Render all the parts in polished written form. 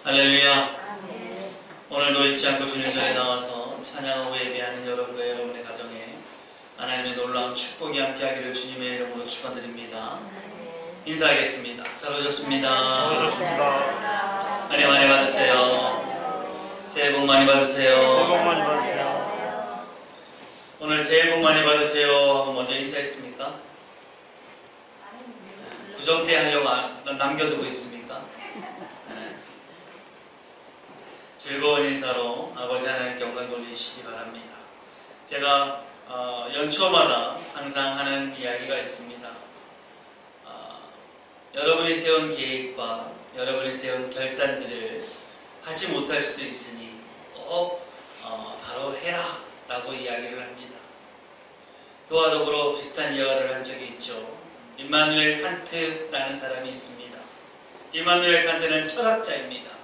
할렐루야. 오늘도 잊지 않고 주님 전에 나와서 찬양하고 예배하는 여러분과 여러분의 가정에 하나님의 놀라운 축복이 함께하기를 주님의 이름으로 축원드립니다. 인사하겠습니다. 잘 오셨습니다. 많이 받으세요. 새해 복 많이 받으세요. 오늘 새해 복 많이 받으세요 하고 먼저 인사했습니까? 부정태 하려고 남겨두고 있습니까? 즐거운 인사로 아버지 하나님께 영광 돌리시기 바랍니다. 제가 연초마다 항상 하는 이야기가 있습니다. 여러분이 세운 계획과 여러분이 세운 결단들을 하지 못할 수도 있으니 꼭 바로 해라 라고 이야기를 합니다. 그와 더불어 비슷한 이야기를 한 적이 있죠. 임마누엘 칸트라는 사람이 있습니다. 임마누엘 칸트는 철학자입니다.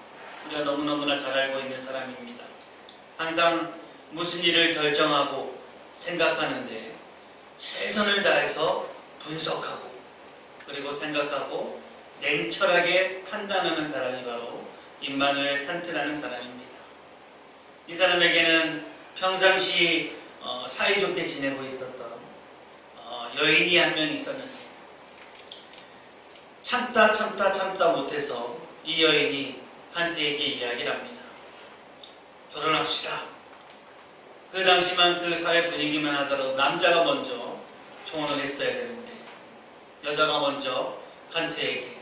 우리가 너무너무나 잘 알고 있는 사람입니다. 항상 무슨 일을 결정하고 생각하는데 최선을 다해서 분석하고 그리고 생각하고 냉철하게 판단하는 사람이 바로 임마누엘 칸트라는 사람입니다. 이 사람에게는 평상시 사이좋게 지내고 있었던 여인이 한 명 있었는데 참다 못해서 이 여인이 칸트에게 이야기를 합니다. 결혼합시다. 그 당시만 그 사회 분위기만 하더라도 남자가 먼저 초혼을 했어야 되는데 여자가 먼저 칸트에게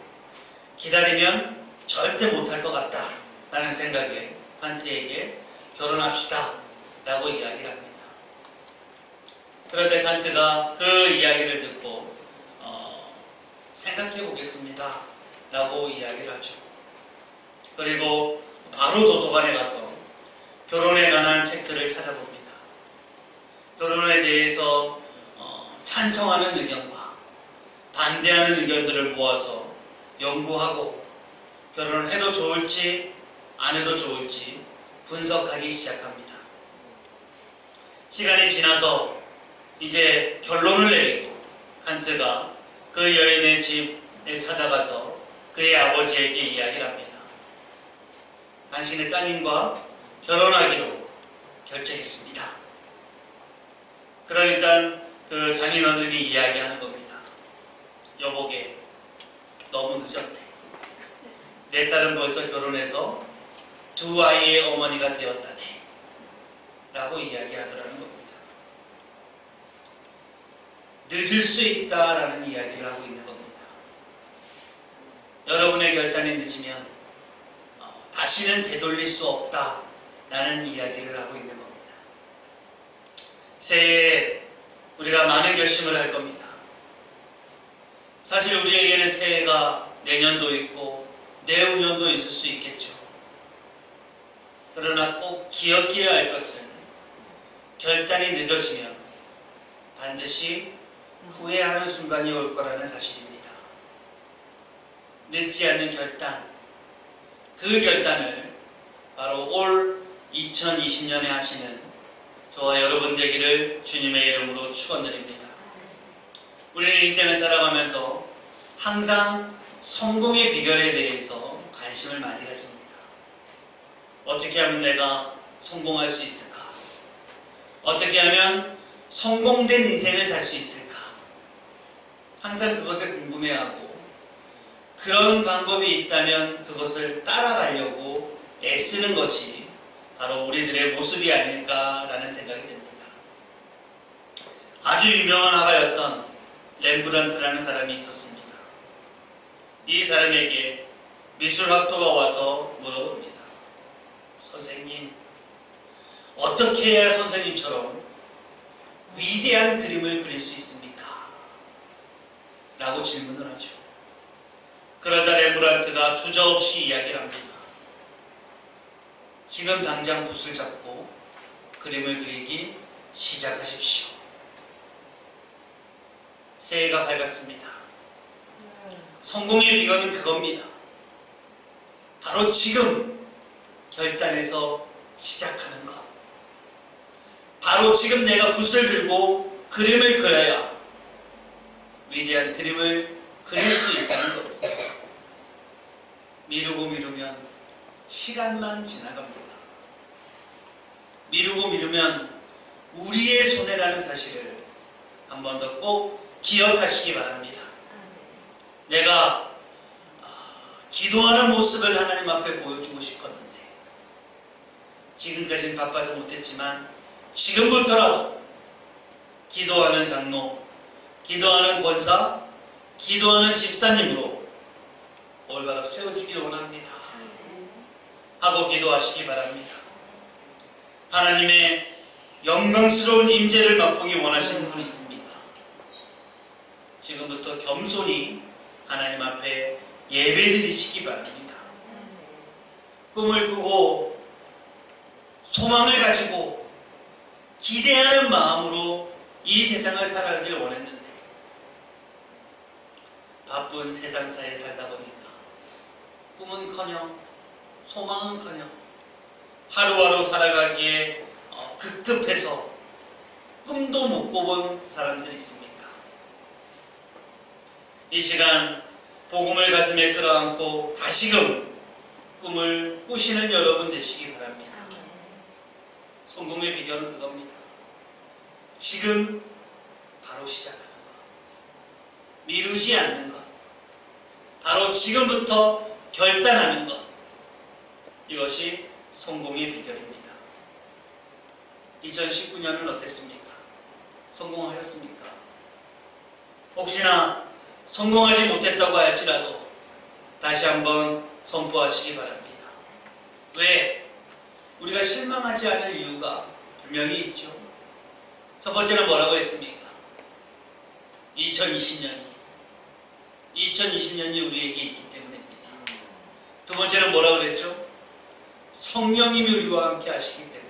기다리면 절대 못할 것 같다 라는 생각에 칸트에게 결혼합시다 라고 이야기를 합니다. 그런데 칸트가 그 이야기를 듣고 생각해 보겠습니다 라고 이야기를 하죠. 그리고 바로 도서관에 가서 결혼에 관한 책들을 찾아봅니다. 결혼에 대해서 찬성하는 의견과 반대하는 의견들을 모아서 연구하고 결혼을 해도 좋을지 안 해도 좋을지 분석하기 시작합니다. 시간이 지나서 이제 결론을 내리고 칸트가 그 여인의 집에 찾아가서 그의 아버지에게 이야기를 합니다. 당신의 따님과 결혼하기로 결정했습니다. 그러니까 그 장인어른이 이야기하는 겁니다. 여보게, 너무 늦었네. 내 딸은 벌써 결혼해서 두 아이의 어머니가 되었다네 라고 이야기하더라는 겁니다. 늦을 수 있다라는 이야기를 하고 있는 겁니다. 여러분의 결단이 늦으면 다시는 되돌릴 수 없다라는 이야기를 하고 있는 겁니다. 새해에 우리가 많은 결심을 할 겁니다. 사실 우리에게는 새해가 내년도 있고 내후년도 있을 수 있겠죠. 그러나 꼭 기억해야 할 것은 결단이 늦어지면 반드시 후회하는 순간이 올 거라는 사실입니다. 늦지 않는 결단, 그 결단을 바로 올 2020년에 하시는 저와 여러분 되기를 주님의 이름으로 축원드립니다. 우리는 인생을 살아가면서 항상 성공의 비결에 대해서 관심을 많이 가집니다. 어떻게 하면 내가 성공할 수 있을까? 어떻게 하면 성공된 인생을 살 수 있을까? 항상 그것을 궁금해하고 그런 방법이 있다면 그것을 따라가려고 애쓰는 것이 바로 우리들의 모습이 아닐까라는 생각이 듭니다. 아주 유명한 화가였던 렘브란트라는 사람이 있었습니다. 이 사람에게 미술학도가 와서 물어봅니다. 선생님, 어떻게 해야 선생님처럼 위대한 그림을 그릴 수 있습니까? 라고 질문을 하죠. 그러자 렘브란트가 주저없이 이야기를 합니다. 지금 당장 붓을 잡고 그림을 그리기 시작하십시오. 새해가 밝았습니다. 성공의 비결은 그겁니다. 바로 지금 결단해서 시작하는 것. 바로 지금 내가 붓을 들고 그림을 그려야 위대한 그림을 그릴 수 있다는 겁니다. 미루면 시간만 지나갑니다. 미루고 미루면 우리의 손해라는 사실을 한 번 더 꼭 기억하시기 바랍니다. 내가 기도하는 모습을 하나님 앞에 보여주고 싶었는데 지금까지는 바빠서 못했지만 지금부터라도 기도하는 장로, 기도하는 권사, 기도하는 집사님으로 올바로 세워지기를 원합니다. 하고 기도하시기 바랍니다. 하나님의 영광스러운 임재를 맛보기 원하시는 분이 있습니까? 지금부터 겸손히 하나님 앞에 예배드리시기 바랍니다. 꿈을 꾸고 소망을 가지고 기대하는 마음으로 이 세상을 살아가길 원했는데 바쁜 세상사에 살다 보니까 꿈은커녕 소망은커녕 하루하루 살아가기에 급급해서 꿈도 못 꿔본 사람들이 있습니까? 이 시간 복음을 가슴에 끌어안고 다시금 꿈을 꾸시는 여러분 되시기 바랍니다. 성공의 비결은 그겁니다. 지금 바로 시작하는 것, 미루지 않는 것, 바로 지금부터 결단하는 것, 이것이 성공의 비결입니다. 2019년은 어땠습니까? 성공하셨습니까? 혹시나 성공하지 못했다고 할지라도 다시 한번 선포하시기 바랍니다. 왜? 우리가 실망하지 않을 이유가 분명히 있죠. 첫 번째는 뭐라고 했습니까? 2020년이 우리에게 있기 때문입니다. 두 번째는 뭐라고 그랬죠? 성령님이 우리와 함께 하시기 때문에.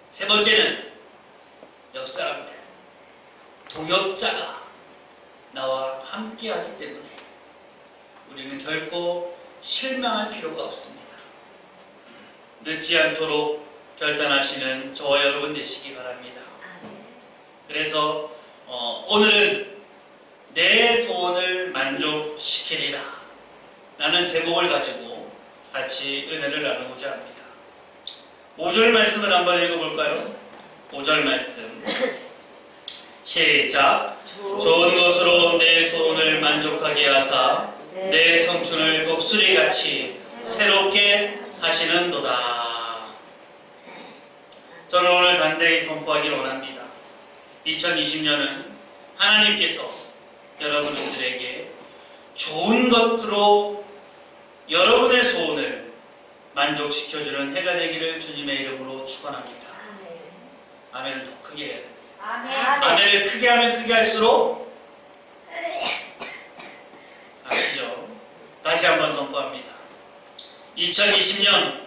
세 번째는 옆 사람들, 동역자가 나와 함께 하기 때문에 우리는 결코 실망할 필요가 없습니다. 늦지 않도록 결단하시는 저와 여러분 되시기 바랍니다. 그래서 오늘은 내 소원을 만족시키리라 라는 제목을 가지고 같이 은혜를 나누고자 합니다. 5절 말씀을 한번 읽어볼까요? 5절 말씀 시작. 좋은 것으로 내 소원을 만족하게 하사 내 청춘을 독수리같이 새롭게 하시는도다. 저는 오늘 단대히 선포하기를 원합니다. 2020년은 하나님께서 여러분들에게 좋은 것으로 여러분의 소원을 만족시켜주는 해가 되기를 주님의 이름으로 축원합니다. 아멘은 더 크게 해야 됩니다. 아멘을 크게 하면 크게 할수록 아시죠? 다시 한번 선포합니다. 2020년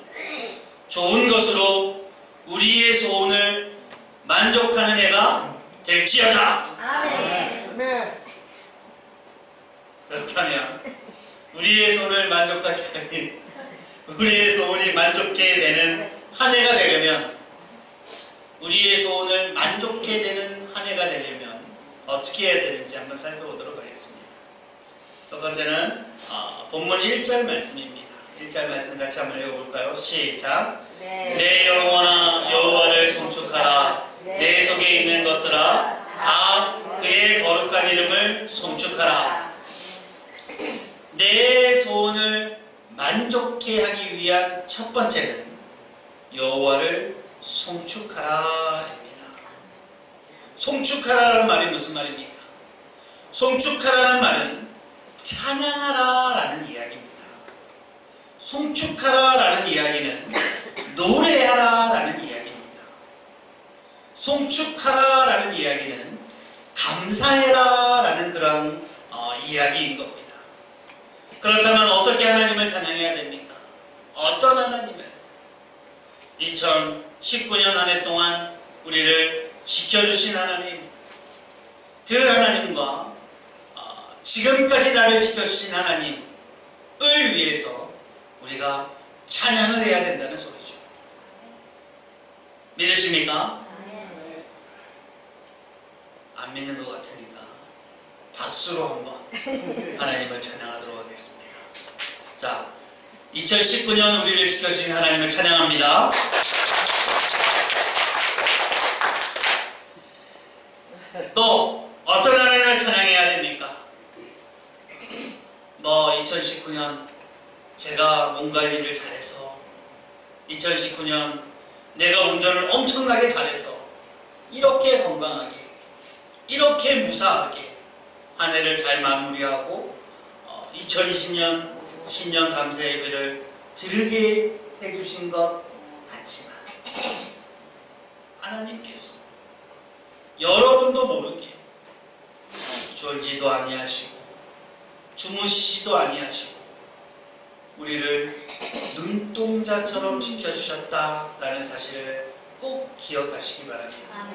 좋은 것으로 우리의 소원을 만족하는 해가 될지어다. 아멘. 그렇다면 우리의 소원을 만족하게 하니 우리의 소원이 만족해 되는 한 해가 되려면 우리의 소원을 만족해 되는 한 해가 되려면 어떻게 해야 되는지 한번 살펴보도록 하겠습니다. 첫 번째는 본문 1절 말씀입니다. 1절 말씀 같이 한번 읽어볼까요? 시작. 내 영혼아 여호와를 송축하라. 내 속에 있는 것들아 다 그의 거룩한 이름을 송축하라. 내 소원을 만족해 하기 위한 첫 번째는 여호와를 송축하라입니다. 송축하라는 말이 무슨 말입니까? 송축하라는 말은 찬양하라라는 이야기입니다. 송축하라라는 이야기는 노래하라라는 이야기입니다. 송축하라라는 이야기는 감사해라라는 그런 이야기인 겁니다. 그렇다면 어떻게 하나님을 찬양해야 됩니까? 어떤 하나님을? 2019년 한 해 동안 우리를 지켜주신 하나님, 그 하나님과 지금까지 나를 지켜주신 하나님을 위해서 우리가 찬양을 해야 된다는 소리죠. 믿으십니까? 안 믿는 것 같으니까 박수로 한번 하나님을 찬양하도록 하겠습니다. 자, 2019년 우리를 지켜주신 하나님을 찬양합니다. 또 어떤 하나님을 찬양해야 됩니까? 2019년 제가 몸 관리를 잘해서, 2019년 내가 운전을 엄청나게 잘해서 이렇게 건강하게, 이렇게 무사하게 한 해를 잘 마무리하고 2020년 신년 감사 예배를 드리게 해주신 것 같지만, 하나님께서 여러분도 모르게 졸지도 아니하시고 주무시지도 아니하시고 우리를 눈동자처럼 지켜주셨다라는 사실을 꼭 기억하시기 바랍니다.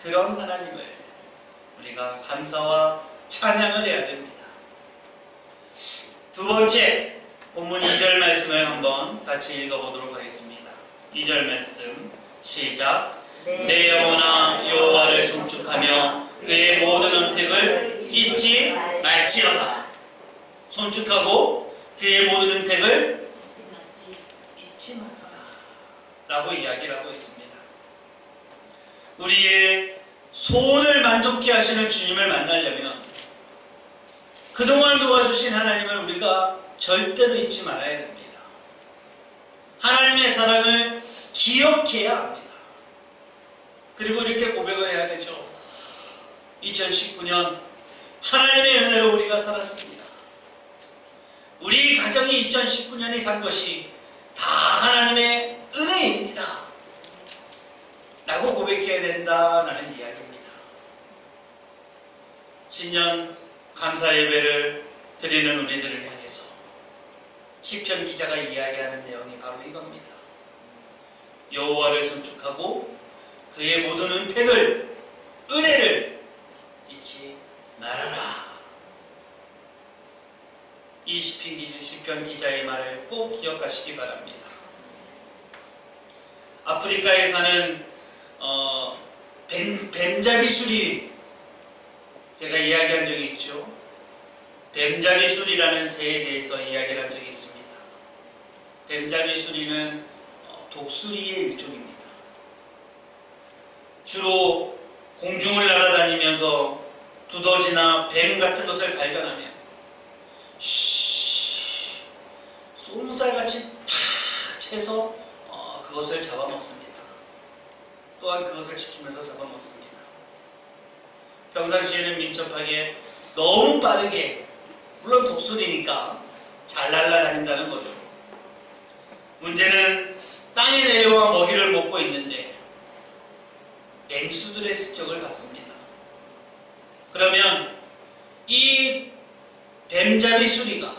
그런 하나님을 우리가 감사와 찬양을 해야 됩니다. 두 번째, 본문 2절 말씀을 한번 같이 읽어보도록 하겠습니다. 2절 말씀 시작. 내 영혼아 여호와를 송축하며 그의 모든 은택을 잊지 말지어다. 송축하고 그의 모든 은택을 잊지 말아라 라고 이야기를 하고 있습니다. 우리의 소원을 만족케 하시는 주님을 만나려면 그동안 도와주신 하나님을 우리가 절대로 잊지 말아야 됩니다. 하나님의 사랑을 기억해야 합니다. 그리고 이렇게 고백을 해야 되죠. 2019년 하나님의 은혜로 우리가 살았습니다. 우리 가정이 2019년이 산 것이 다 하나님의 은혜입니다 라고 고백해야 된다라는 이야기입니다. 신년 감사 예배를 드리는 우리들을 향해서 시편 기자가 이야기하는 내용이 바로 이겁니다. 여호와를 송축하고 그의 모든 은택을, 은혜를 잊지 말아라. 이 시편 기자의 말을 꼭 기억하시기 바랍니다. 아프리카에 사는 뱀잡이수리, 제가 이야기한 적이 있죠. 뱀잡이수리라는 새에 대해서 이야기를 한 적이 있습니다. 뱀잡이수리는 독수리의 일종입니다. 주로 공중을 날아다니면서 두더지나 뱀 같은 것을 발견하면 쏨살같이 탁 채서 그것을 잡아먹습니다. 또한 그것을 지키면서 잡아먹습니다. 평상시에는 민첩하게 너무 빠르게, 물론 독수리니까 잘 날아다닌다는 거죠. 문제는 땅에 내려와 먹이를 먹고 있는데 맹수들의 습격을 받습니다. 그러면 이 뱀잡이 수리가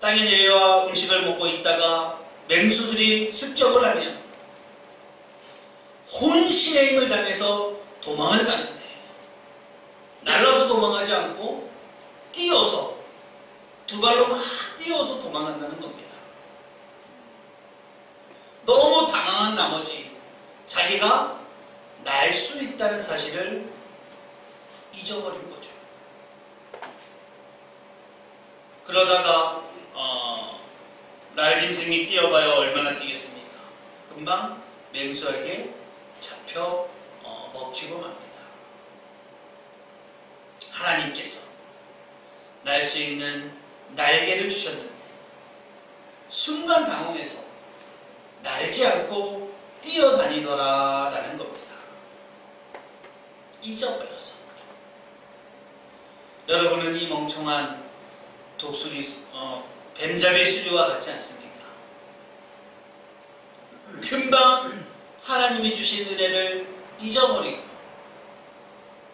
땅에 내려와 음식을 먹고 있다가 맹수들이 습격을 하면 혼신의 힘을 당해서 도망을 가는데, 날라서 도망하지 않고 뛰어서, 두 발로 막 뛰어서 도망간다는 겁니다. 너무 당황한 나머지 자기가 날 수 있다는 사실을 잊어버린 거죠. 그러다가 날짐승이 뛰어봐야 얼마나 뛰겠습니까? 금방 맹수에게 잡혀 먹히고 맙니다. 하나님께서 날 수 있는 날개를 주셨는데 순간 당황해서 날지 않고 뛰어다니더라 라는 겁니다. 잊어버렸어. 여러분은 이 멍청한 독수리, 뱀잡이 수리와 같지 않습니까? 금방 하나님이 주신 은혜를 잊어버리고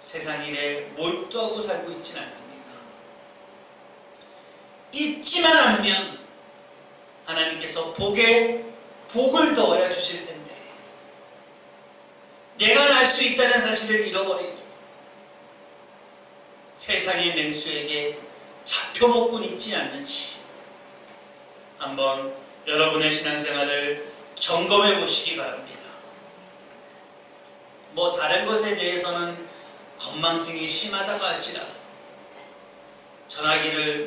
세상 일에 몰두하고 살고 있진 않습니까? 잊지만 않으면 하나님께서 복에 복을 더하여 주실 텐데, 내가 날 수 있다는 사실을 잃어버리고 세상의 맹수에게 잡혀먹고 있지 않는지 한번 여러분의 신앙생활을 점검해 보시기 바랍니다. 다른 것에 대해서는 건망증이 심하다고 할지라도 전화기를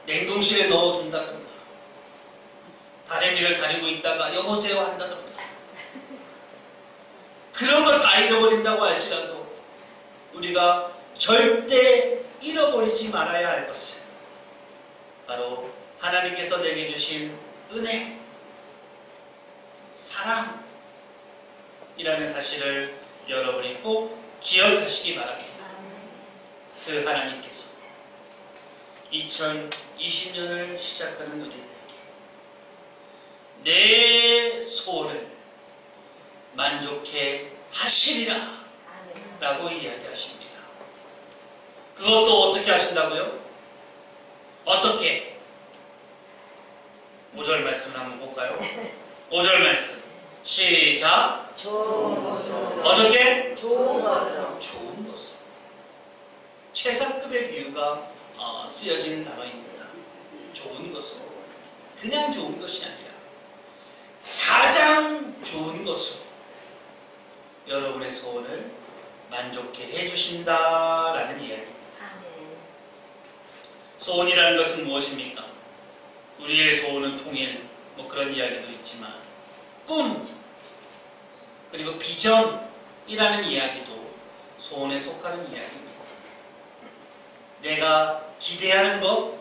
냉동실에 넣어둔다든가, 다래미를 다리고 있다가 여보세요 한다든가, 그런 거 다 잃어버린다고 할지라도 우리가 절대 잃어버리지 말아야 할 것은 바로 하나님께서 내게 주신 은혜, 사랑이라는 사실을 여러분이 꼭 기억하시기 바랍니다. 그 하나님께서 2020년을 시작하는 우리들에게 내 소원을 만족해 하시리라 라고 이야기하십니다. 그것도 어떻게 하신다고요? 어떻게? 5절 말씀을 한번 볼까요? 5절 말씀 시작. 좋은 것으로. 어떻게? 좋은 것으로. 좋은 것으로. 최상급의 비유가 쓰여진 단어입니다. 좋은 것으로. 그냥 좋은 것이 아니라 가장 좋은 것으로 여러분의 소원을 만족해 해주신다라는 이야기입니다. 소원이라는 것은 무엇입니까? 우리의 소원은 통일, 그런 이야기도 있지만 꿈, 그리고 비전이라는 이야기도 소원에 속하는 이야기입니다. 내가 기대하는 것,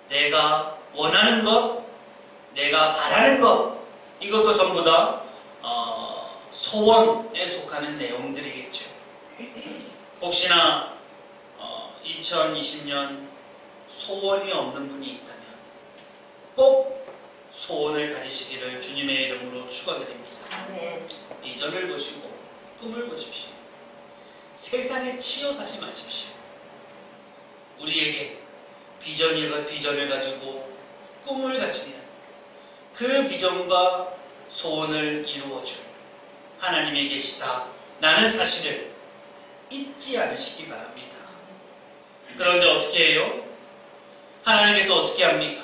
내가 원하는 것, 내가 바라는 것, 이것도 전부 다 소원에 속하는 내용들이겠죠. 혹시나 2020년 소원이 없는 분이 있다면 꼭 소원을 가지시기를 주님의 이름으로 축원드립니다. 아멘. 비전을 보시고 꿈을 보십시오. 세상에 치여 사지 마십시오. 우리에게 비전을 가지고 꿈을 가지면 그 비전과 소원을 이루어줄 하나님이 계시다 라는 사실을 잊지 않으시기 바랍니다. 그런데 어떻게 해요? 하나님께서 어떻게 합니까?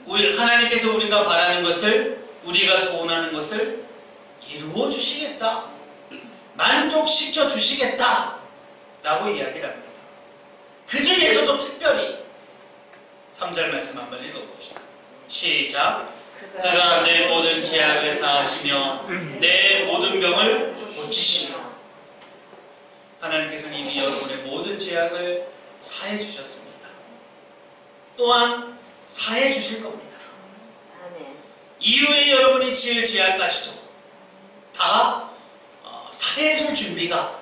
하나님께서 우리가 바라는 것을, 우리가 소원하는 것을 이루어 주시겠다, 만족시켜 주시겠다 라고 이야기를 합니다. 그 중에서도 특별히 3절 말씀 한번 읽어봅시다. 시작. 그가 내 모든 죄악을 사하시며 내 모든 병을 고치시며. 하나님께서는 이미 여러분의 모든 죄악을 사해 주셨습니다. 또한 사해 주실 겁니다. 아멘. 이후에 여러분이 지을 죄악까지도 다 사해 줄 준비가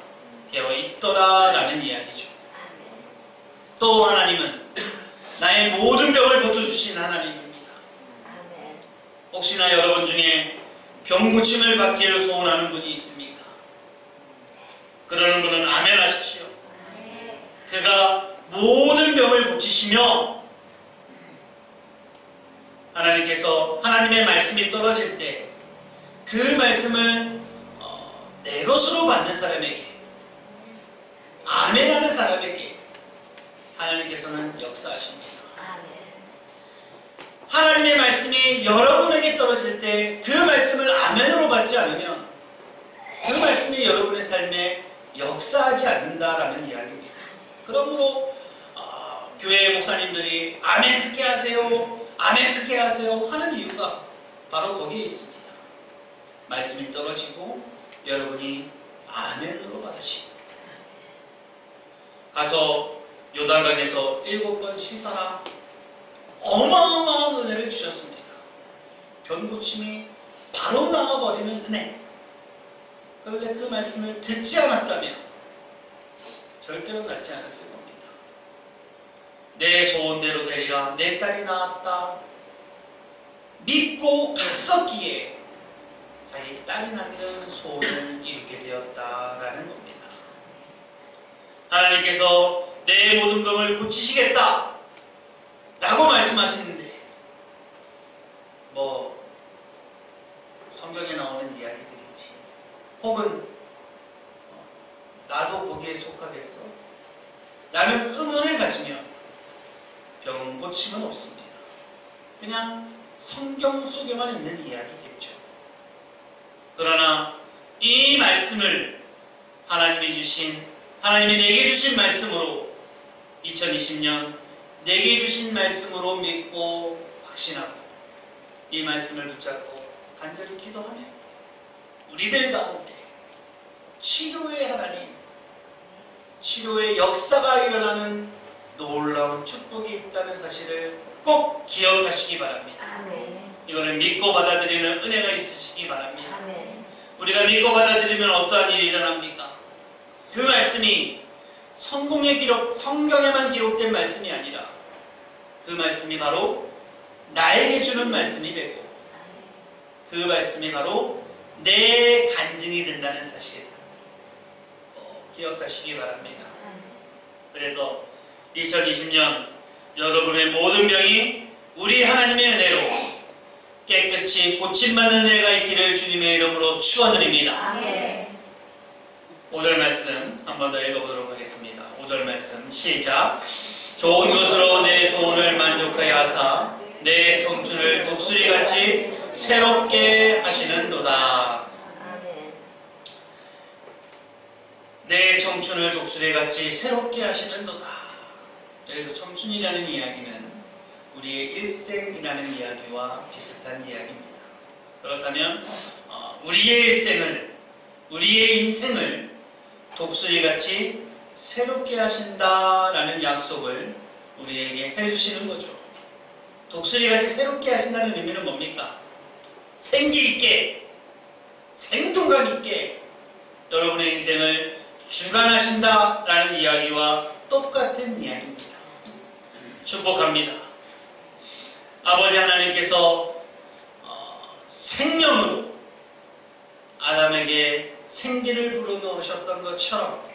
되어 있더라라는 이야기죠. 아멘. 또 하나님은 나의 모든 병을 고쳐주신 하나님입니다. 아멘. 혹시나 여러분 중에 병 고침을 받기를 소원하는 분이 있습니까? 그러는 분은 아멘 하십시오. 그가 모든 병을 고치시며, 하나님께서 하나님의 말씀이 떨어질 때 그 말씀을 내 것으로 받는 사람에게, 아멘 하는 사람에게 하나님께서는 역사하십니다. 아멘. 하나님의 말씀이 여러분에게 떨어질 때 그 말씀을 아멘으로 받지 않으면 그 말씀이 여러분의 삶에 역사하지 않는다라는 이야기입니다. 그러므로 교회 목사님들이 아멘 크게 하세요, 아멘 크게 하세요 하는 이유가 바로 거기에 있습니다. 말씀이 떨어지고 여러분이 아멘으로 받으시고, 가서 요단강에서 7번 씻어라, 어마어마한 은혜를 주셨습니다. 병 고침이 바로 나와버리는 은혜. 그런데 그 말씀을 듣지 않았다면 절대로 낫지 않았을 겁니다. 내 소원대로 되리라, 내 딸이 나았다 믿고 갔었기에 자기 딸이 낳는 소원을 이루게 되었다라는 겁니다. 하나님께서 내 모든 병을 고치시겠다 라고 말씀하시는데, 성경에 나오는 이야기들이지, 혹은 나도 거기에 속하겠어 라는 의문을 가지면 병은 고침은 없습니다. 그냥 성경 속에만 있는 이야기겠죠. 그러나 이 말씀을 하나님이 내게 주신 말씀으로 2020년 내게 주신 말씀으로 믿고 확신하고 이 말씀을 붙잡고 간절히 기도하며 우리들 가운데 치료의 하나님, 치료의 역사가 일어나는 놀라운 축복이 있다는 사실을 꼭 기억하시기 바랍니다. 아멘. 이거는 믿고 받아들이는 은혜가 있으시기 바랍니다. 아멘. 우리가 믿고 받아들이면 어떠한 일이 일어납니까? 그 말씀이 성공의 기록, 성경에만 기록된 말씀이 아니라 그 말씀이 바로 나에게 주는 말씀이 되고 그 말씀이 바로 내 간증이 된다는 사실 기억하시기 바랍니다. 그래서 2020년 여러분의 모든 병이 우리 하나님의 은혜로 깨끗이 고침받는 은혜가 있기를 주님의 이름으로 축원드립니다. 아멘. 5절 말씀 한 번 더 읽어보도록 하겠습니다. 5절 말씀 시작. 좋은 것으로 내 소원을 만족하여 하사 내 청춘을 독수리같이 새롭게 하시는도다. 아멘. 내 청춘을 독수리같이 새롭게 하시는도다. 여기서 청춘이라는 이야기는 우리의 일생이라는 이야기와 비슷한 이야기입니다. 그렇다면 우리의 일생을, 우리의 인생을 독수리같이 새롭게 하신다라는 약속을 우리에게 해주시는 거죠. 독수리같이 새롭게 하신다는 의미는 뭡니까? 생기 있게, 생동감 있게 여러분의 인생을 주관하신다라는 이야기와 똑같은 이야기입니다. 축복합니다. 아버지 하나님께서 생명으로 아담에게 생기를 불어넣으셨던 것처럼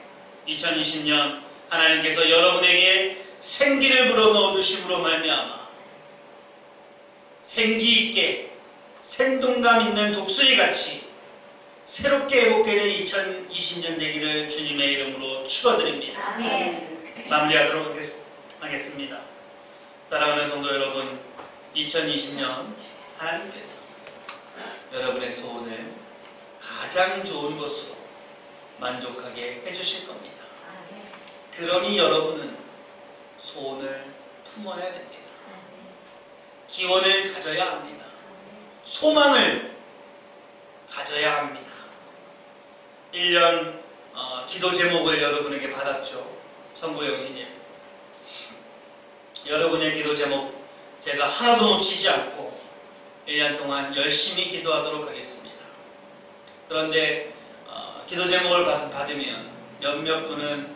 2020년 하나님께서 여러분에게 생기를 불어넣어 주심으로 말미암아 생기 있게 생동감 있는 독수리같이 새롭게 회복되는 2020년 되기를 주님의 이름으로 축원드립니다. 아멘. 마무리하도록 하겠습니다. 사랑하는 성도 여러분, 2020년 하나님께서 여러분의 소원을 가장 좋은 것으로 만족하게 해주실 겁니다. 아멘. 그러니 여러분은 소원을 품어야 됩니다. 기원을 가져야 합니다. 소망을 가져야 합니다. 1년 기도 제목을 여러분에게 받았죠. 선구영신님. 여러분의 기도 제목 제가 하나도 놓치지 않고 1년 동안 열심히 기도하도록 하겠습니다. 그런데 기도 제목을 받으면 몇몇 분은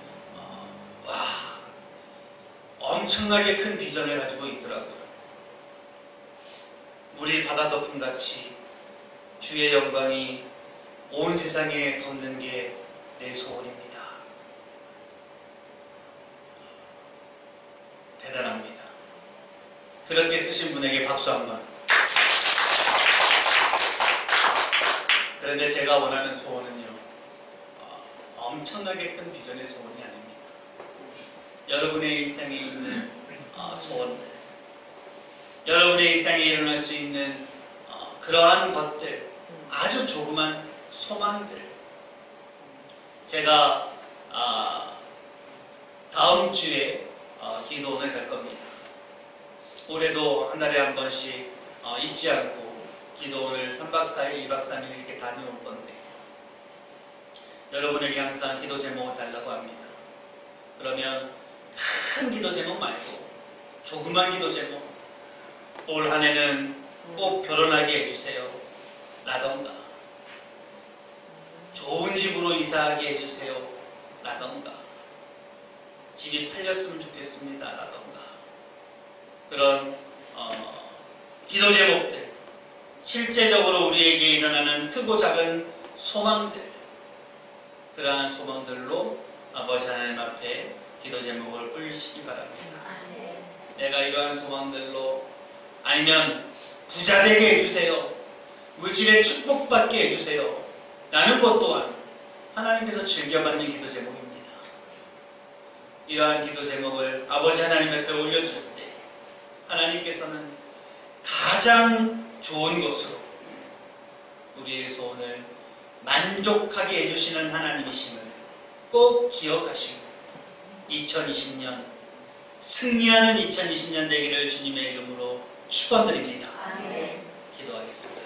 와 엄청나게 큰 비전을 가지고 있더라고요. 물이 바다 덮음같이 주의 영광이 온 세상에 덮는 게 내 소원입니다. 대단합니다. 그렇게 쓰신 분에게 박수 한번. 그런데 제가 원하는 소원은요, 엄청나게 큰 비전의 소원이 아닙니다. 여러분의 일상에 있는 소원들, 여러분의 일상에 일어날 수 있는 그러한 것들, 아주 조그만 소망들. 제가 다음 주에 기도원을 갈 겁니다. 올해도 한 달에 한 번씩 잊지 않고 기도원을 3박 4일, 2박 3일 이렇게 다녀올 건데 여러분에게 항상 기도 제목을 달라고 합니다. 그러면 큰 기도 제목 말고 조그만 기도 제목, 올 한 해는 꼭 결혼하게 해주세요 라던가, 좋은 집으로 이사하게 해주세요 라던가, 집이 팔렸으면 좋겠습니다 라던가, 그런 기도 제목들, 실제적으로 우리에게 일어나는 크고 작은 소망들, 그러한 소망들로 아버지 하나님 앞에 기도 제목을 올리시기 바랍니다. 아멘. 내가 이러한 소망들로, 아니면 부자 되게 해주세요, 물질의 축복받게 해주세요 라는 것 또한 하나님께서 즐겨받는 기도 제목입니다. 이러한 기도 제목을 아버지 하나님 앞에 올려줄 때 하나님께서는 가장 좋은 것으로 우리의 소원을 만족하게 해주시는 하나님이심을 꼭 기억하시고 2020년 승리하는 2020년 되기를 주님의 이름으로 축원드립니다. 아멘. 기도하겠습니다.